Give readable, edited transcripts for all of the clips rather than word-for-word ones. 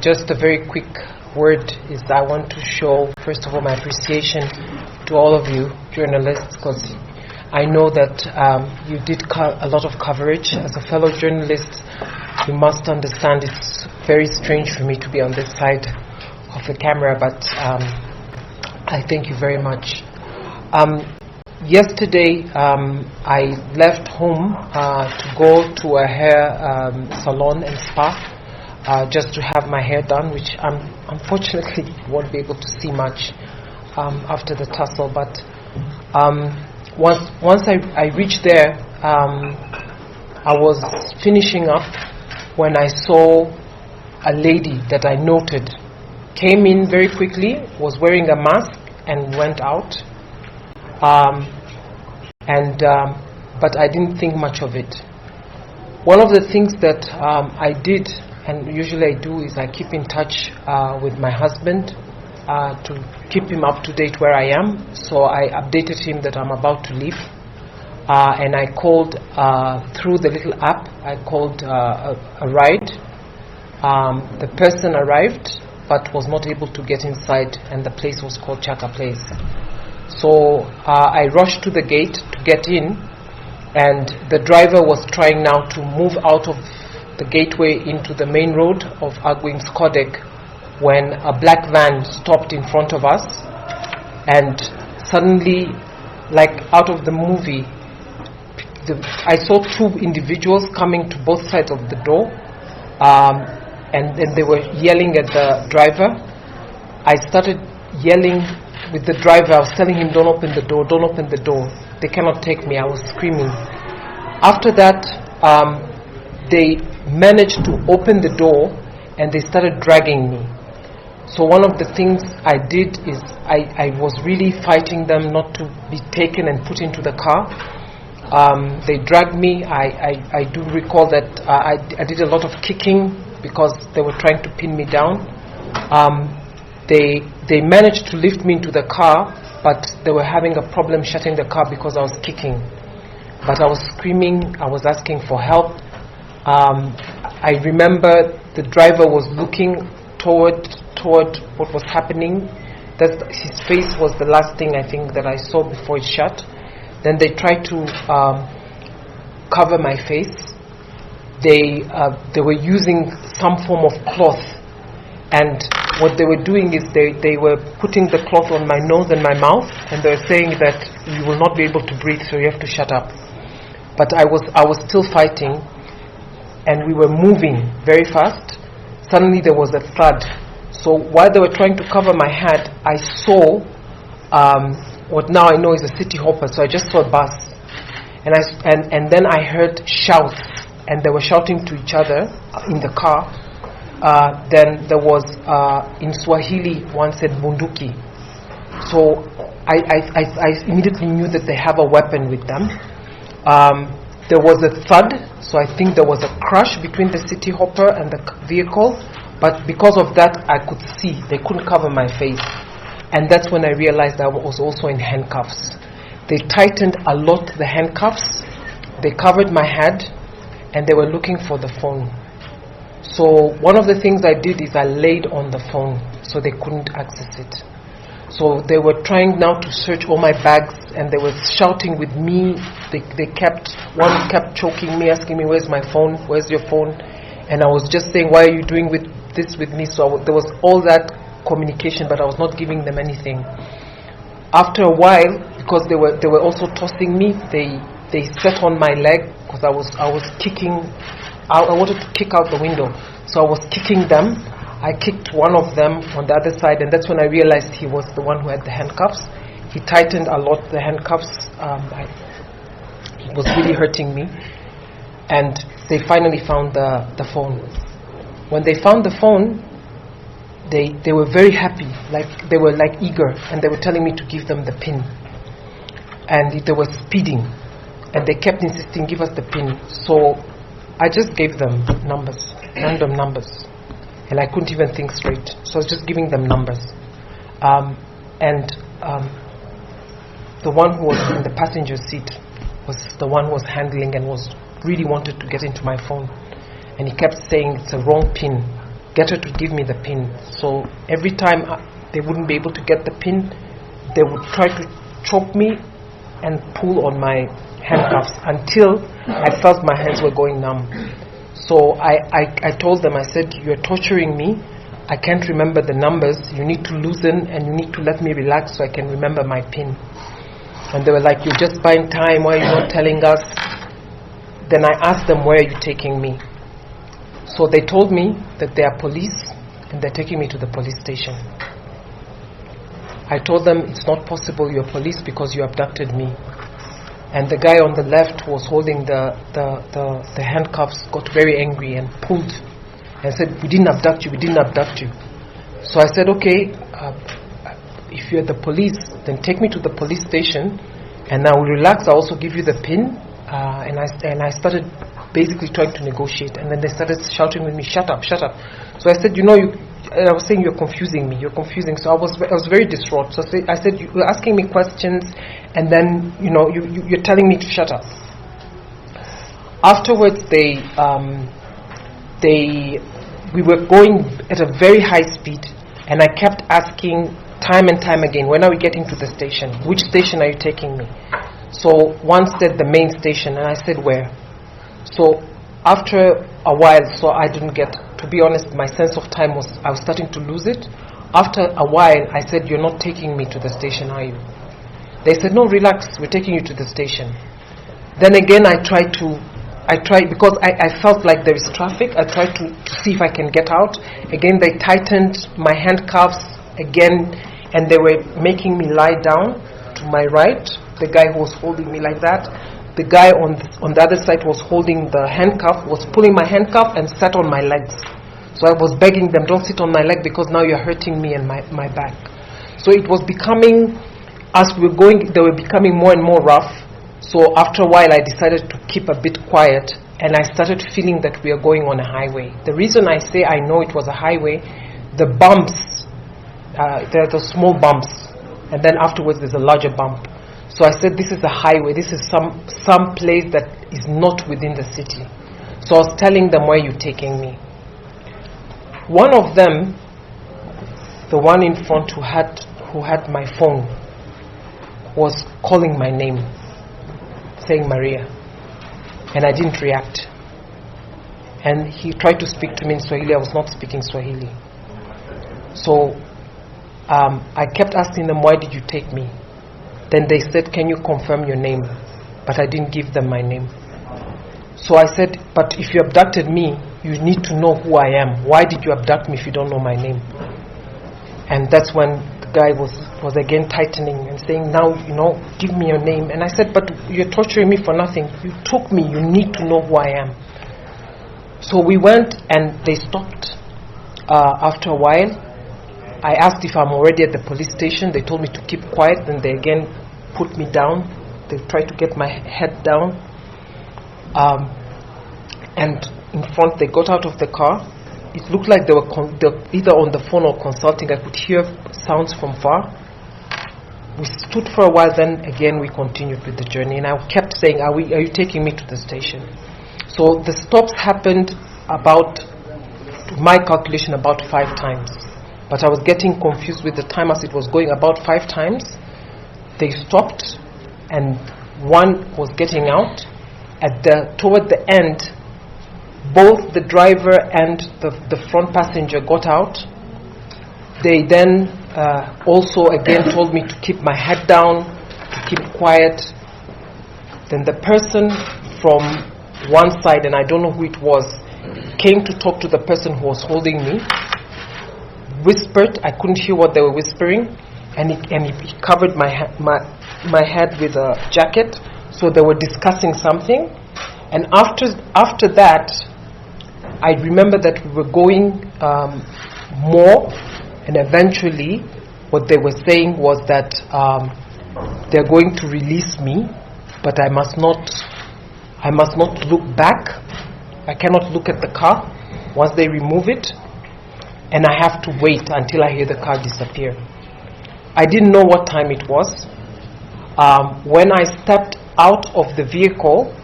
Just a very quick word is I want to show, first of all, my appreciation to all of you journalists, because I know that you did a lot of coverage. As a fellow journalist, you must understand it's very strange for me to be on this side of the camera, but I thank you very much. Yesterday, I left home to go to a hair salon and spa. Just to have my hair done, which unfortunately won't be able to see much after the tussle. But once I reached there, I was finishing up when I saw a lady that I noted came in very quickly, was wearing a mask and went out. But I didn't think much of it. One of the things that I did, and usually I do, is I keep in touch with my husband to keep him up to date where I am. So I updated him that I'm about to leave. And I called through the little app, I called a ride. The person arrived but was not able to get inside, and the place was called Chaka Place. So I rushed to the gate to get in, and the driver was trying now to move out of the gateway into the main road of Agwing's Kodek when a black van stopped in front of us, and suddenly, like out of the movie, I saw two individuals coming to both sides of the door, and they were yelling at the driver. I started yelling with the driver. I was telling him, don't open the door, don't open the door. They cannot take me. I was screaming. After that, they managed to open the door and they started dragging me. So one of the things I did is I was really fighting them not to be taken and put into the car. They dragged me. I do recall that I did a lot of kicking because they were trying to pin me down. They managed to lift me into the car, but they were having a problem shutting the car because I was kicking. But I was screaming, I was asking for help. I remember the driver was looking toward what was happening. That his face was the last thing I think that I saw before it shut. Then they tried to cover my face. They were using some form of cloth, and what they were doing is they were putting the cloth on my nose and my mouth, and they were saying that you will not be able to breathe, so you have to shut up. But I was still fighting, and we were moving very fast. Suddenly there was a thud. So while they were trying to cover my head, I saw what now I know is a city hopper. So I just saw a bus, and then I heard shouts, and they were shouting to each other in the car. Then there was in Swahili one said bunduki. So I immediately knew that they have a weapon with them. There was a thud, so I think there was a crash between the city hopper and the vehicle, but because of that I could see, they couldn't cover my face, and that's when I realized I was also in handcuffs. They tightened a lot the handcuffs, they covered my head, and they were looking for the phone. So one of the things I did is I laid on the phone so they couldn't access it. So they were trying now to search all my bags, and they were shouting with me. One kept choking me, asking me, where's my phone, where's your phone? And I was just saying, why are you doing this with me? So there was all that communication, but I was not giving them anything. After a while, because they were also tossing me, they sat on my leg because I was kicking. I wanted to kick out the window, so I was kicking them. I kicked one of them on the other side, and that's when I realized he was the one who had the handcuffs. He tightened a lot the handcuffs. It was really hurting me. And they finally found the phone. When they found the phone, they were very happy, like they were like eager, and they were telling me to give them the PIN. And they were speeding, and they kept insisting, give us the PIN. So I just gave them numbers, random numbers. And I couldn't even think straight. So I was just giving them numbers. The one who was in the passenger seat was the one who was handling and was really wanted to get into my phone. And he kept saying, it's a wrong PIN. get her to give me the pin. So every time they wouldn't be able to get the pin, they would try to choke me and pull on my handcuffs until I felt my hands were going numb. So I told them, I said, you're torturing me. I can't remember the numbers. You need to loosen and you need to let me relax so I can remember my pin. And they were like, you're just buying time. Why are you not telling us? Then I asked them, where are you taking me? So they told me that they are police and they're taking me to the police station. I told them, it's not possible you're police because you abducted me. And the guy on the left who was holding the handcuffs got very angry and pulled and said, we didn't abduct you, we didn't abduct you. So I said, okay, if you're the police, then take me to the police station and I will relax. I'll also give you the pin. And I started basically trying to negotiate, and then they started shouting with me, shut up, shut up. So I said, I was saying, you're confusing me, you're confusing. So I was very distraught. So I said, you're asking me questions and then you're telling me to shut up. Afterwards we were going at a very high speed, and I kept asking time and time again, when are we getting to the station? Which station are you taking me? So one said the main station, and I said, where? So after a while, so I didn't get, to be honest, my sense of time I was starting to lose it. After a while, I said, you're not taking me to the station, are you? They said, no, relax, we're taking you to the station. Then again, I tried, because I felt like there is traffic, I tried to see if I can get out. Again, they tightened my handcuffs again, and they were making me lie down to my right. The guy who was holding me like that, the guy on the other side was holding the handcuff, was pulling my handcuff and sat on my legs. So I was begging them, don't sit on my leg because now you're hurting me and my back. So it was becoming, as we were going, they were becoming more and more rough. So after a while I decided to keep a bit quiet, and I started feeling that we are going on a highway. The reason I say I know it was a highway, the bumps, there are the small bumps, and then afterwards there's a larger bump. So I said, this is a highway, this is some place that is not within the city. So I was telling them, where are you taking me? One of them, the one in front who had my phone, was calling my name, saying Maria, and I didn't react. And he tried to speak to me in Swahili. I was not speaking Swahili. So I kept asking them, why did you take me? Then they said, can you confirm your name? But I didn't give them my name. So I said, but if you abducted me, you need to know who I am. Why did you abduct me if you don't know my name? And that's when the guy was again tightening and saying, now, give me your name. And I said, but you're torturing me for nothing. You took me, you need to know who I am. So we went and they stopped. After a while, I asked if I'm already at the police station. They told me to keep quiet. Then they again put me down. They tried to get my head down. And in front, they got out of the car. It looked like they were either on the phone or consulting. I could hear sounds from far. We stood for a while. Then again, we continued with the journey. And I kept saying, are you taking me to the station? So the stops happened about, to my calculation, about 5 times. But I was getting confused with the time as it was going. About 5 times, they stopped, and one was getting out. Toward the end, both the driver and the front passenger got out. They then also again told me to keep my head down, to keep quiet. Then the person from one side, and I don't know who it was, came to talk to the person who was holding me. Whispered, I couldn't hear what they were whispering, and he covered my head with a jacket. So they were discussing something, and after that, I remember that we were going more, and eventually, what they were saying was that they're going to release me, but I must not look back. I cannot look at the car once they remove it. And I have to wait until I hear the car disappear. I didn't know what time it was. When I stepped out of the vehicle,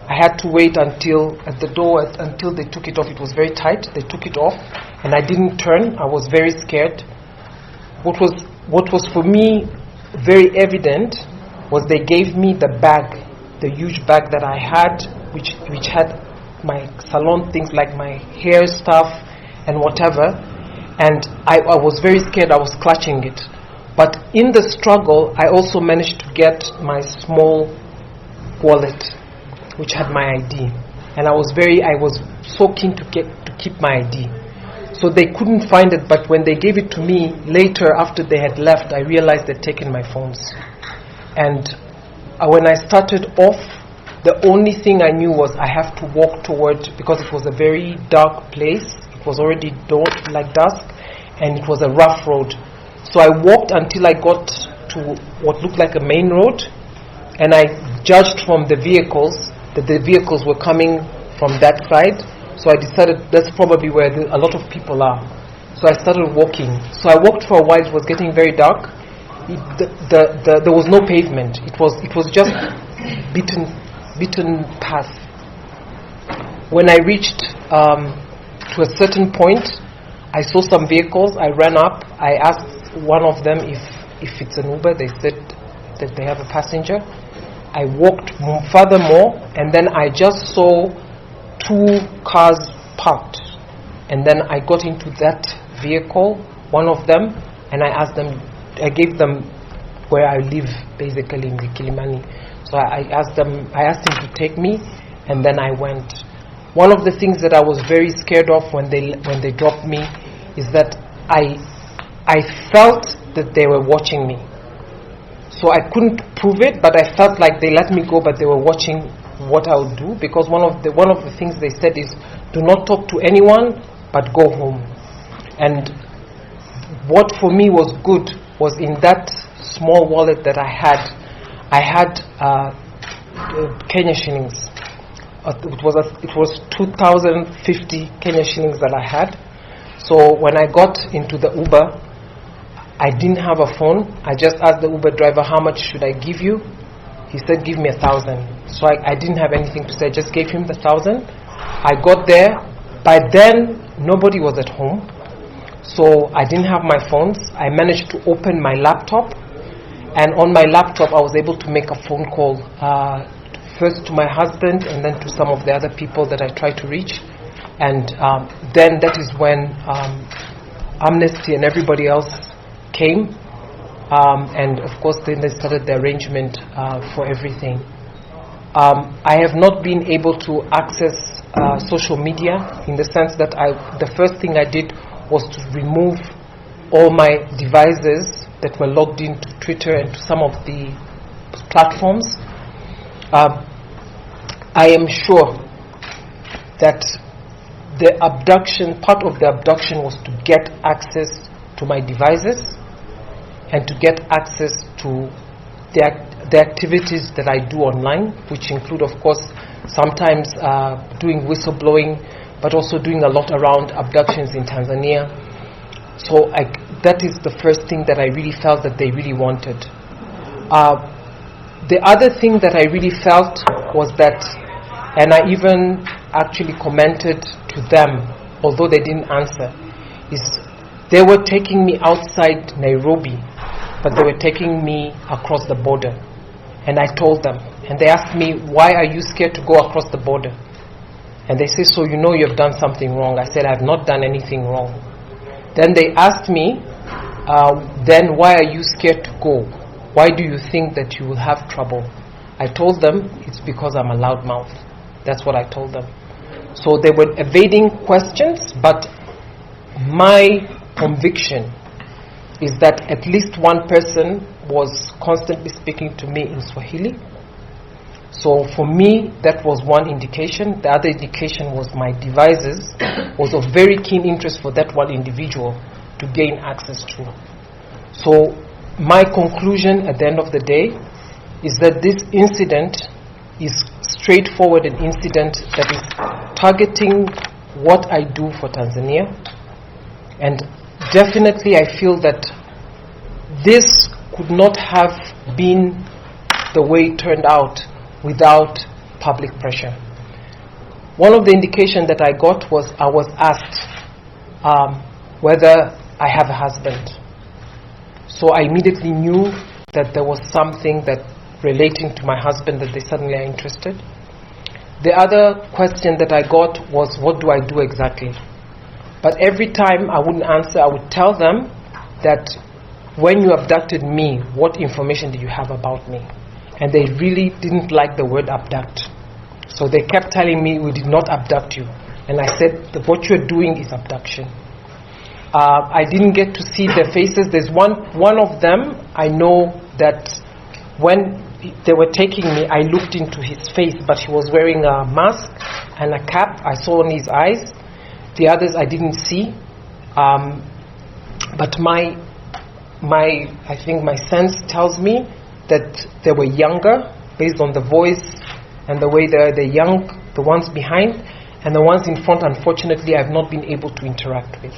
I had to wait until at the door until they took it off. It was very tight. They took it off, and I didn't turn. I was very scared. What was for me very evident was they gave me the bag, the huge bag that I had, which had my salon things like my hair stuff and whatever. And I was very scared. I was clutching it. But in the struggle, I also managed to get my small wallet, which had my ID. And I was so keen to keep my ID. So they couldn't find it, but when they gave it to me later after they had left, I realized they'd taken my phones. And when I started off, the only thing I knew was I have to walk toward, because it was a very dark place. It was already dusk, and it was a rough road. So I walked until I got to what looked like a main road, and I judged from the vehicles that the vehicles were coming from that side. So I decided that's probably where a lot of people are. So I started walking. So I walked for a while. It was getting very dark. There was no pavement. It was just beaten path. When I reached to a certain point, I saw some vehicles. I ran up. I asked one of them if it's an Uber. They said that they have a passenger. I walked furthermore, and then I just saw 2 cars parked. And then I got into that vehicle, one of them, and I gave them where I live, basically in the Kilimani. So I asked him to take me, and then I went. One of the things that I was very scared of when they dropped me is that I felt that they were watching me. So I couldn't prove it, but I felt like they let me go, but they were watching what I would do, because one of the things they said is, do not talk to anyone, but go home. And what for me was good was in that small wallet that I had Kenya shillings. It was 2,050 Kenya shillings that I had. So when I got into the Uber, I didn't have a phone. I just asked the Uber driver, how much should I give you? He said, give me 1,000. So I didn't have anything to say. I just gave him the 1,000. I got there. By then, nobody was at home. So I didn't have my phones. I managed to open my laptop. And on my laptop, I was able to make a phone call. First to my husband, and then to some of the other people that I tried to reach. And then that is when Amnesty and everybody else came. And of course then they started the arrangement for everything. I have not been able to access social media, in the sense that the first thing I did was to remove all my devices that were logged into Twitter and to some of the platforms. I am sure that part of the abduction was to get access to my devices and to get access to the activities that I do online, which include, of course, sometimes doing whistleblowing, but also doing a lot around abductions in Tanzania. So that is the first thing that I really felt that they really wanted. The other thing that I really felt was that, and I even actually commented to them, although they didn't answer, is they were taking me outside Nairobi, but they were taking me across the border. And I told them, and they asked me, why are you scared to go across the border? And they say, so you know you have done something wrong. I said, I have not done anything wrong. Then they asked me, then why are you scared to go? Why do you think that you will have trouble? I told them, it's because I'm a loudmouth. That's what I told them. So they were evading questions, but my conviction is that at least one person was constantly speaking to me in Swahili. So for me, that was one indication. The other indication was my devices was of very keen interest for that one individual to gain access to. So my conclusion at the end of the day is that this incident is straightforward, an incident that is targeting what I do for Tanzania. And definitely I feel that this could not have been the way it turned out without public pressure. One of the indications that I got was I was asked whether I have a husband. So I immediately knew that there was something that relating to my husband that they suddenly are interested. The other question that I got was, what do I do exactly? But every time I wouldn't answer, I would tell them that when you abducted me, what information did you have about me? And they really didn't like the word abduct. So they kept telling me, we did not abduct you. And I said, that what you're doing is abduction. I didn't get to see their faces. There's one of them, I know that when they were taking me, I looked into his face, but he was wearing a mask and a cap. I saw in his eyes. The others I didn't see. But I think my sense tells me that they were younger, based on the voice and the way they're young, the ones behind, and the ones in front, unfortunately, I've not been able to interact with.